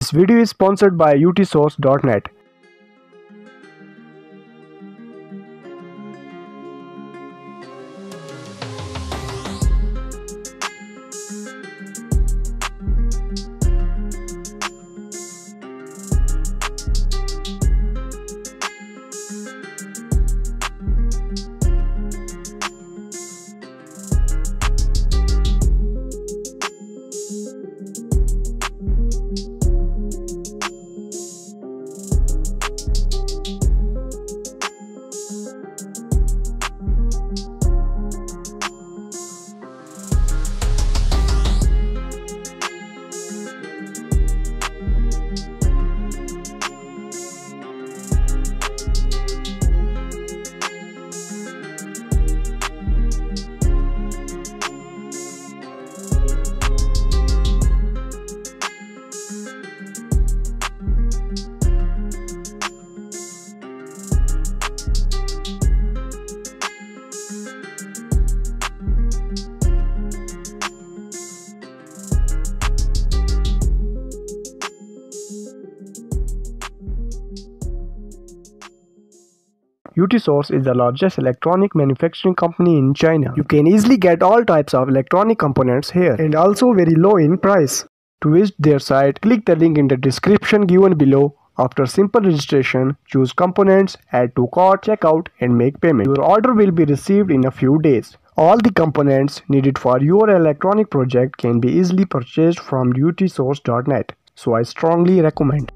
This video is sponsored by Utsource.net. Utsource is the largest electronic manufacturing company in China. You can easily get all types of electronic components here and also very low in price. To visit their site, click the link in the description given below. After simple registration, choose components, add to cart, check out and make payment. Your order will be received in a few days. All the components needed for your electronic project can be easily purchased from Utsource.net. So I strongly recommend.